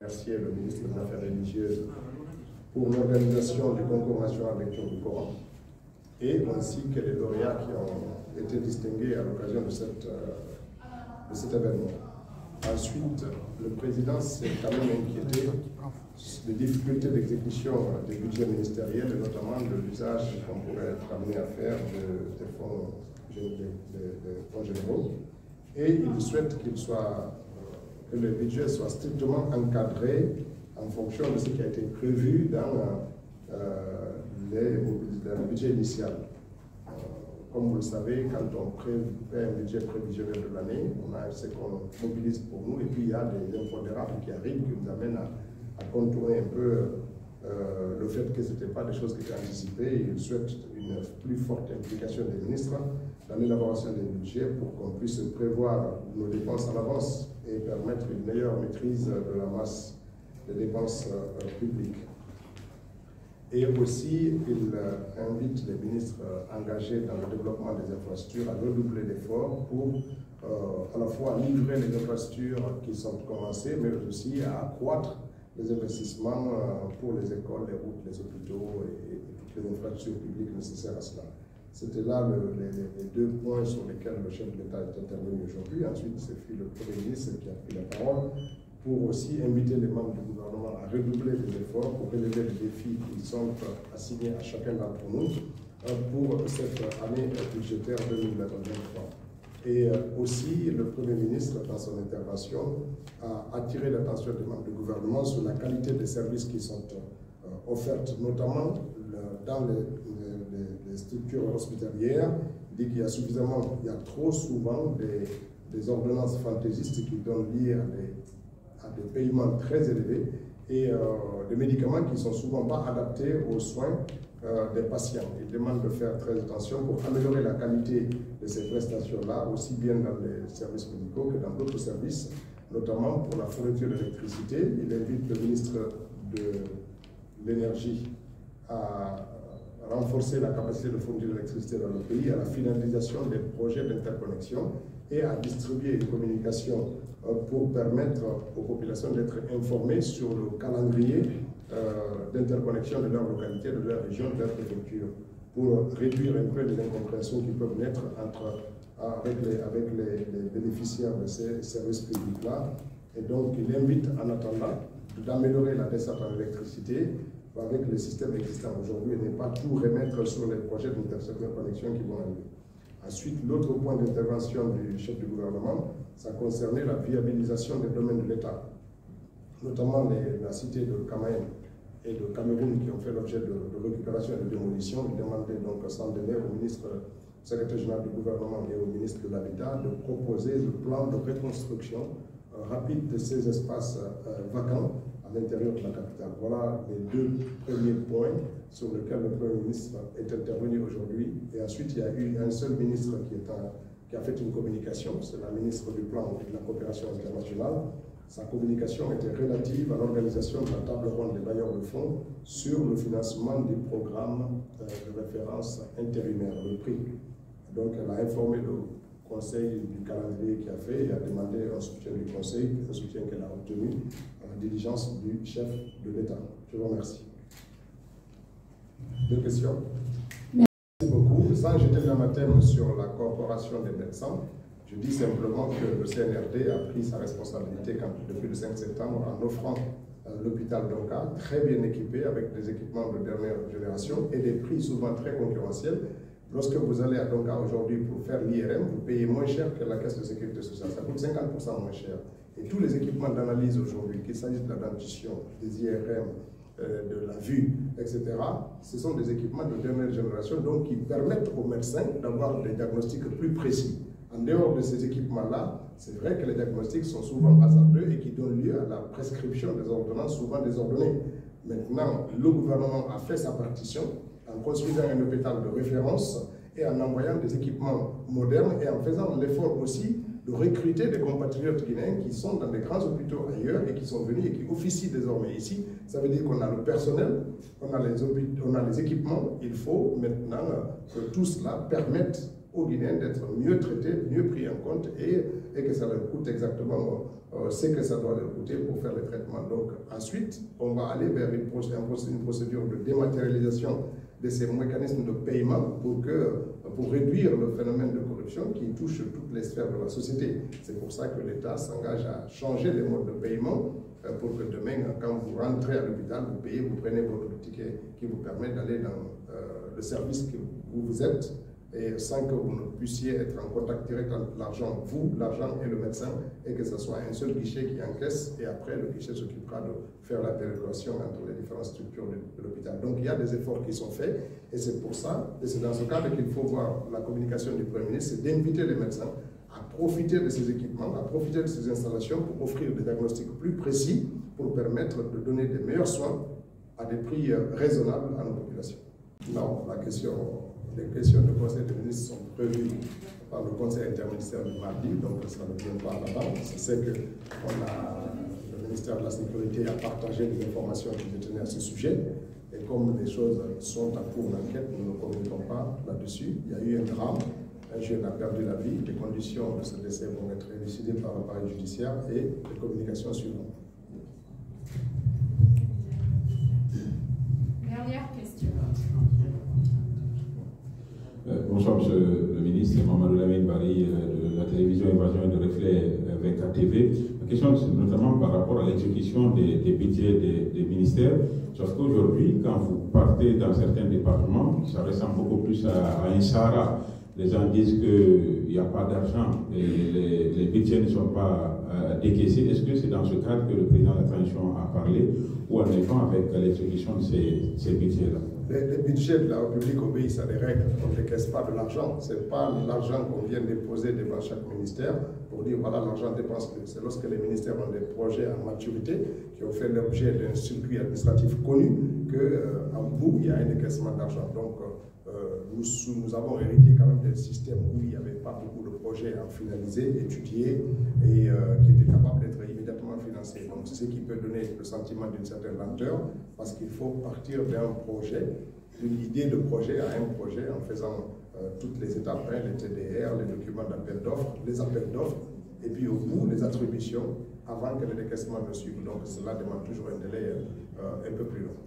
Remercier le ministre des Affaires religieuses pour l'organisation du concours national de lecture du Coran et ainsi que les lauréats qui ont été distingués à l'occasion de cet événement. Ensuite, le président s'est quand même inquiété des difficultés d'exécution des budgets ministériels et notamment de l'usage qu'on pourrait être amené à faire des fonds généraux. Et il souhaite que le budget soit strictement encadré en fonction de ce qui a été prévu dans le budget initial. Comme vous le savez, quand on fait un budget prévisionnel de l'année, on a ce qu'on mobilise pour nous, et puis il y a des impondérables qui arrivent, qui nous amènent à contourner un peu le fait que ce n'était pas des choses qui étaient anticipées. Il souhaite une plus forte implication des ministres dans l'élaboration des budgets pour qu'on puisse prévoir nos dépenses à l'avance et permettre une meilleure maîtrise de la masse des dépenses publiques. Et aussi, il invite les ministres engagés dans le développement des infrastructures à redoubler d'efforts pour à la fois livrer les infrastructures qui sont commencées, mais aussi à accroître les investissements pour les écoles, les routes, les hôpitaux et toutes les infrastructures publiques nécessaires à cela. C'était là les deux points sur lesquels le chef de l'État est intervenu aujourd'hui. Ensuite, c'est le Premier ministre qui a pris la parole pour aussi inviter les membres du gouvernement à redoubler les efforts pour relever les défis qui sont assignés à chacun d'entre nous pour cette année budgétaire 2023. Et aussi, le Premier ministre, dans son intervention, a attiré l'attention des membres du gouvernement sur la qualité des services qui sont offertes, notamment dans les structures hospitalières. Il dit qu'il y a il y a trop souvent des ordonnances fantaisistes qui donnent lieu à des paiements très élevés et des médicaments qui ne sont souvent pas adaptés aux soins des patients. Il demande de faire très attention pour améliorer la qualité de ces prestations-là, aussi bien dans les services médicaux que dans d'autres services, notamment pour la fourniture d'électricité. Il invite le ministre de l'Énergie à renforcer la capacité de fourniture d'électricité dans le pays, à la finalisation des projets d'interconnexion et à distribuer une communication pour permettre aux populations d'être informées sur le calendrier d'interconnexion de leur localité, de leur région, de leur préfecture, pour réduire un peu les incompréhensions qui peuvent naître avec les bénéficiaires de ces services publics-là. Et donc, il invite en attendant d'améliorer la desserte en électricité avec les systèmes existants aujourd'hui et ne pas tout remettre sur les projets d'interconnexion qui vont arriver. Ensuite, l'autre point d'intervention du chef du gouvernement, ça concernait la viabilisation des domaines de l'État, notamment la cité de Kamaïn et de Cameroun qui ont fait l'objet de récupération et de démolition. Il demandait donc sans délai au ministre, secrétaire général du gouvernement et au ministre de l'Habitat de proposer le plan de reconstruction rapide de ces espaces vacants à l'intérieur de la capitale. Voilà les deux premiers points sur lesquels le Premier ministre est intervenu aujourd'hui. Et ensuite, il y a eu un seul ministre qui a fait une communication, c'est la ministre du Plan et de la Coopération internationale. Sa communication était relative à l'organisation de la table ronde des bailleurs de fonds sur le financement du programme de référence intérimaire, le prix. Donc, elle a informé le Conseil du calendrier qu'il a fait et a demandé un soutien du Conseil, un soutien qu'elle a obtenu à la diligence du chef de l'État. Je vous remercie. Deux questions. Merci beaucoup. Sans jeter l'anathème sur la corporation des médecins, je dis simplement que le CNRD a pris sa responsabilité depuis le 5 septembre en offrant l'hôpital d'Onka, très bien équipé avec des équipements de dernière génération et des prix souvent très concurrentiels. Lorsque vous allez à Donka aujourd'hui pour faire l'IRM, vous payez moins cher que la caisse de sécurité sociale. Ça coûte 50% moins cher. Et tous les équipements d'analyse aujourd'hui, qu'il s'agisse de la dentition, des IRM, de la vue, etc., ce sont des équipements de dernière génération donc qui permettent aux médecins d'avoir des diagnostics plus précis. En dehors de ces équipements-là, c'est vrai que les diagnostics sont souvent hasardeux et qui donnent lieu à la prescription des ordonnances souvent désordonnées. Maintenant, le gouvernement a fait sa partition en construisant un hôpital de référence et en envoyant des équipements modernes et en faisant l'effort aussi de recruter des compatriotes guinéens qui sont dans des grands hôpitaux ailleurs et qui sont venus et qui officient désormais ici. Ça veut dire qu'on a le personnel, on a les équipements. Il faut maintenant que tout cela permette aux Guinéens d'être mieux traités, mieux pris en compte et que ça leur coûte exactement ce que ça doit leur coûter pour faire les traitements. Donc, Ensuite, on va aller vers une procédure de dématérialisation de ces mécanismes de paiement pour réduire le phénomène de corruption qui touche toutes les sphères de la société. C'est pour ça que l'État s'engage à changer les modes de paiement pour que demain, quand vous rentrez à l'hôpital, vous payez, vous prenez votre ticket qui vous permet d'aller dans le service où vous êtes, et sans que vous ne puissiez être en contact direct entre l'argent, vous, l'argent et le médecin, et que ce soit un seul guichet qui encaisse, et après le guichet s'occupera de faire la péréquation entre les différentes structures de l'hôpital. Donc il y a des efforts qui sont faits, et c'est pour ça, et c'est dans ce cadre qu'il faut voir la communication du Premier ministre, c'est d'inviter les médecins à profiter de ces équipements, à profiter de ces installations pour offrir des diagnostics plus précis, pour permettre de donner des meilleurs soins à des prix raisonnables à nos populations. Non, les questions du Conseil des ministres sont prévues par le Conseil interministériel du mardi, donc ça ne vient pas là-bas. Je sais que le ministère de la Sécurité a partagé des informations qu'il détenait à ce sujet, et comme les choses sont en cours d'enquête, nous ne communiquons pas là-dessus. Il y a eu un drame, un jeune a perdu la vie, les conditions de ce décès vont être élucidées par l'appareil judiciaire et les communications suivront. Dernière question. Bonsoir, Monsieur le ministre, Mamadou Lamine Bari de la télévision Évasion et de Reflet 24 TV. La question, c'est notamment par rapport à l'exécution des budgets des ministères. Sauf qu'aujourd'hui, quand vous partez dans certains départements, ça ressemble beaucoup plus à un Sahara. Les gens disent qu'il n'y a pas d'argent et les budgets ne sont pas décaissés. Est-ce que c'est dans ce cadre que le président de la transition a parlé, ou en effet avec l'exécution de ces budgets-là? Les budgets de la République obéissent à des règles. On ne décaisse pas de l'argent. Ce n'est pas l'argent qu'on vient déposer devant chaque ministère pour dire voilà l'argent dépense. C'est lorsque les ministères ont des projets en maturité qui ont fait l'objet d'un circuit administratif connu qu'en bout, il y a un décaissement d'argent. Donc, nous avons hérité quand même d'un système où il n'y avait pas beaucoup de projets à finaliser, étudier et qui étaient capables d'être immédiatement financés. Donc c'est ce qui peut donner le sentiment d'une certaine lenteur parce qu'il faut partir d'un projet, d'une idée de projet à un projet en faisant toutes les étapes, les TDR, les documents d'appel d'offres, les appels d'offres et puis au bout les attributions avant que le décaissement ne suive. Donc cela demande toujours un délai un peu plus long.